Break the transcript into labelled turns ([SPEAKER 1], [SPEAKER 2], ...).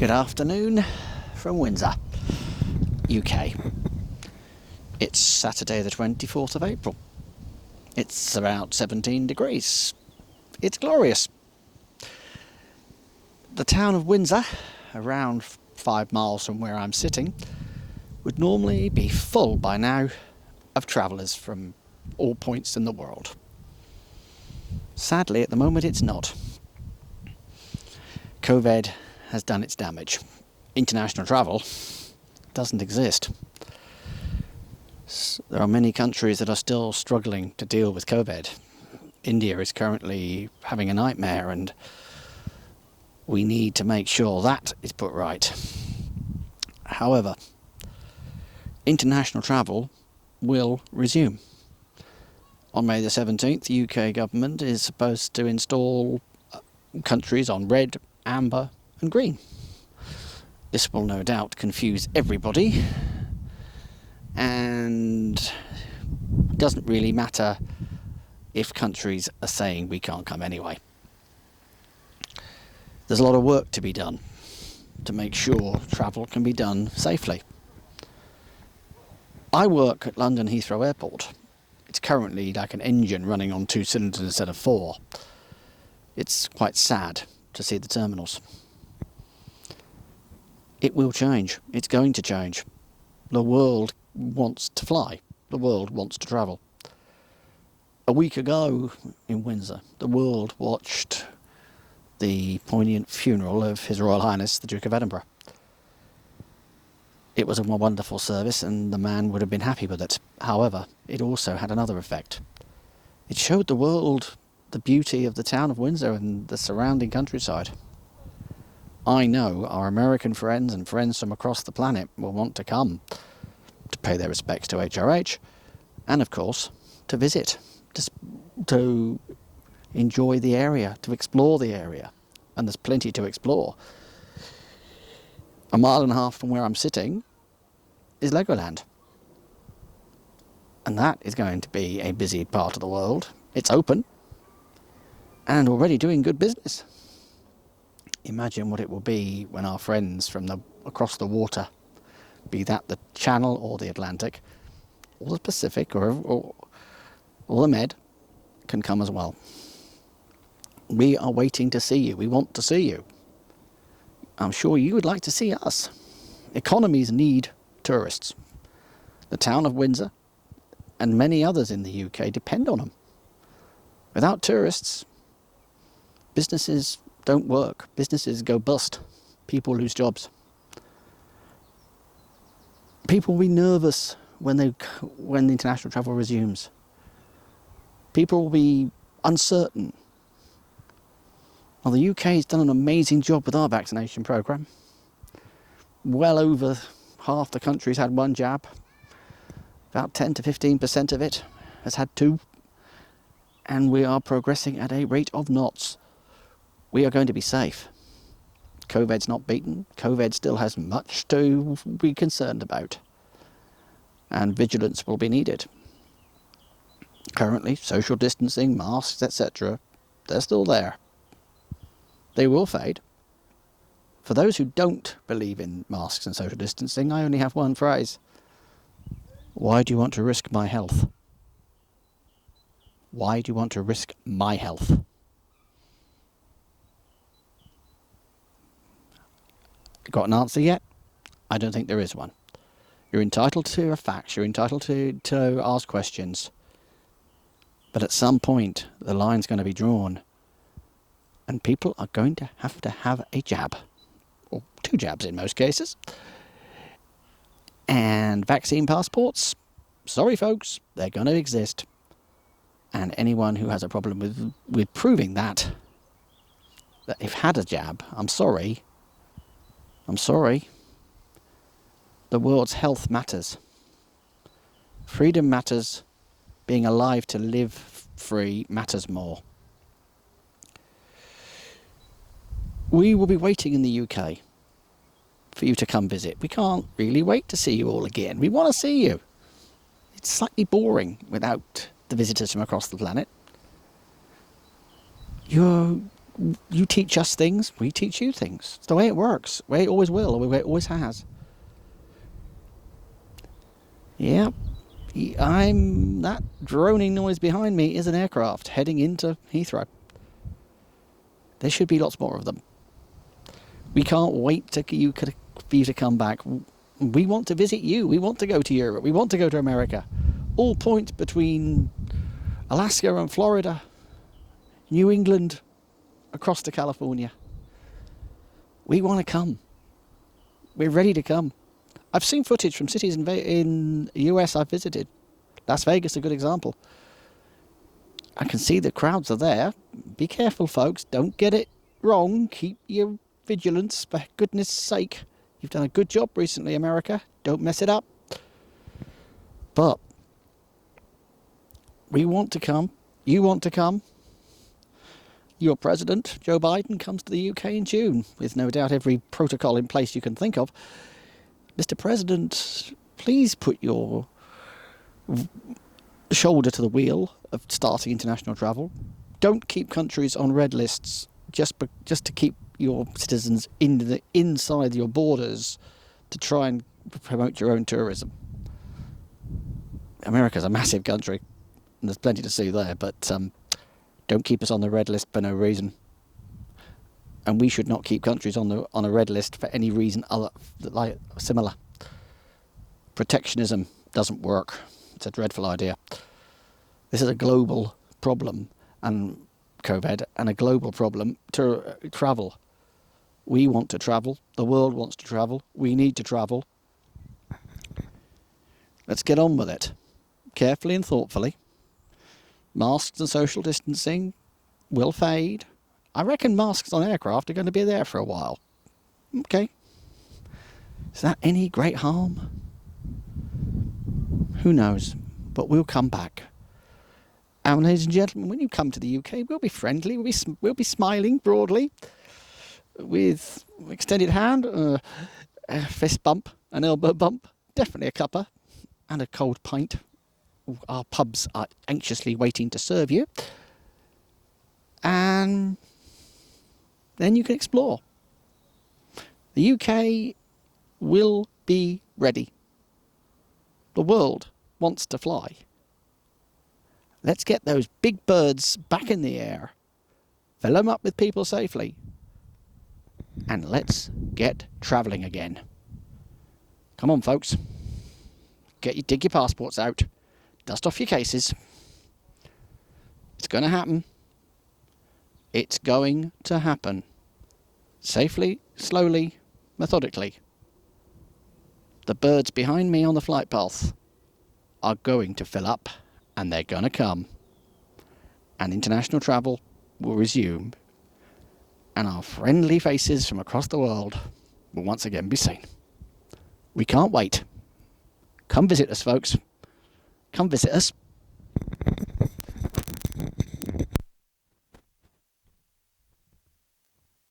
[SPEAKER 1] Good afternoon from Windsor, UK. It's Saturday the 24th of April. It's about 17 degrees. It's glorious. The town of Windsor, around 5 miles from where I'm sitting, would normally be full by now of travellers from all points in the world. Sadly, at the moment it's not. COVID has done its damage. International travel doesn't exist. There are many countries that are still struggling to deal with COVID. India is currently having a nightmare, and we need to make sure that is put right. However, international travel will resume. On May the 17th, the UK government is supposed to install countries on red, amber and green. This will no doubt confuse everybody, and doesn't really matter if countries are saying we can't come anyway. There's a lot of work to be done to make sure travel can be done safely. I work at London Heathrow Airport. It's currently like an engine running on 2 cylinders instead of 4. It's quite sad to see the terminals. It will change. It's going to change. The world wants to fly. The world wants to travel. A week ago in Windsor, the world watched the poignant funeral of His Royal Highness the Duke of Edinburgh. It was a wonderful service, and the man would have been happy with it. However, it also had another effect. It showed the world the beauty of the town of Windsor and the surrounding countryside. I know our American friends and friends from across the planet will want to come to pay their respects to HRH, and of course to visit, to enjoy the area, to explore the area. And there's plenty to explore. 1.5 miles from where I'm sitting is Legoland. And that is going to be a busy part of the world. It's open and already doing good business. Imagine what it will be when our friends from across the water, be that the Channel or the Atlantic or the Pacific or the Med, can come as well. We are waiting to see you. We want to see you. I'm sure you would like to see us. Economies need tourists. The town of Windsor and many others in the UK depend on them. Without tourists, businesses don't work. Businesses go bust. People lose jobs. People will be nervous when international travel resumes. People will be uncertain. Well, the UK has done an amazing job with our vaccination programme. Well over half the country's had 1 jab. About 10 to 15% of it has had 2. And we are progressing at a rate of knots. We are going to be safe. COVID's not beaten. COVID still has much to be concerned about. And vigilance will be needed. Currently, social distancing, masks, etc., they're still there. They will fade. For those who don't believe in masks and social distancing, I only have one phrase. Why do you want to risk my health? Why do you want to risk my health? Got an answer yet? I don't think there is one. You're entitled to facts. You're entitled to ask questions. But at some point, the line's going to be drawn. And people are going to have a jab. Or 2 jabs in most cases. And vaccine passports, sorry folks, they're going to exist. And anyone who has a problem with proving that they've had a jab, I'm sorry. The world's health matters. Freedom matters. Being alive to live free matters more. We will be waiting in the UK for you to come visit. We can't really wait to see you all again. We want to see you. It's slightly boring without the visitors from across the planet. You teach us things, we teach you things. It's the way it works, the way it always will, the way it always has. Yeah, that droning noise behind me is an aircraft heading into Heathrow. There should be lots more of them. We can't wait for you to come back. We want to visit you. We want to go to Europe. We want to go to America. All point between Alaska and Florida, New England, across to California. We want to come. We're ready to come. I've seen footage from cities in the US I've visited. Las Vegas, a good example. I can see the crowds are there. Be careful, folks. Don't get it wrong. Keep your vigilance, for goodness sake. You've done a good job recently, America. Don't mess it up. But we want to come. You want to come. Your president, Joe Biden, comes to the UK in June, with no doubt every protocol in place you can think of. Mr. President, please put your shoulder to the wheel of starting international travel. Don't keep countries on red lists just to keep your citizens inside your borders to try and promote your own tourism. America's a massive country, and there's plenty to see there, but don't keep us on the red list for no reason. And we should not keep countries on a red list for any reason similar. Protectionism doesn't work. It's a dreadful idea. This is a global problem, and COVID, and a global problem to travel. We want to travel. The world wants to travel. We need to travel. Let's get on with it. Carefully and thoughtfully. Masks and social distancing will fade. I reckon masks on aircraft are going to be there for a while. Okay. Is that any great harm? Who knows? But we'll come back. And ladies and gentlemen, when you come to the UK, we'll be friendly. We'll be smiling broadly, with extended hand, a fist bump, an elbow bump, definitely a cuppa, and a cold pint. Our pubs are anxiously waiting to serve you. And then you can explore. The UK will be ready. The world wants to fly. Let's get those big birds back in the air, fill them up with people safely, and let's get travelling again. Come on, folks. Dig your passports out. Dust off your cases. It's going to happen. It's going to happen. Safely, slowly, methodically. The birds behind me on the flight path are going to fill up, and they're going to come. And international travel will resume. And our friendly faces from across the world will once again be seen. We can't wait. Come visit us, folks. Come visit us.